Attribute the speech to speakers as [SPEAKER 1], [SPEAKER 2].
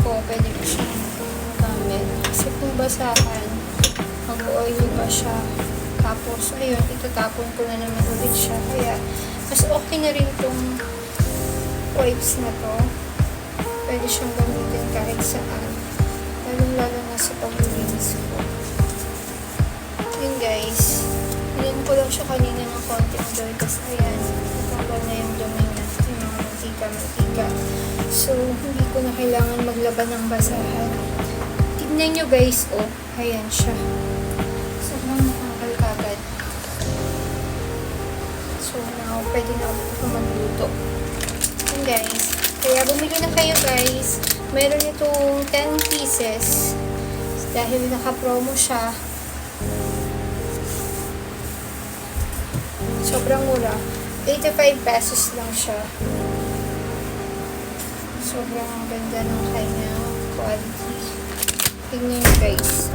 [SPEAKER 1] ko, pwede ko siyang gamit. Kasi kung basahan, mag-oily pa siya. Tapos, ayun, itatapon ko na naman ulit siya. Kaya, mas okay na rin itong wipes na to. Pwede siyang gamitin kahit saan. Lalo na sa pag-rinse ko. Yun guys. Nilan ko lang siya kanina ng konting joy. Tapos ayan, natanggal na yung dumi na. Yung mga mantika. So, hindi ko na kailangan maglaban ng basahan. Tignan nyo guys, oh. Ayan siya. Sobrang natanggal kagad. So, now, pwede na ako magluto. Yun guys. Kaya bumili na kayo guys. Meron itong 10 pieces. Dahil naka-promo siya. Sobrang mura. 85 pesos lang siya. Sobrang ganda ng kanyang quality. Tingnan nyo guys.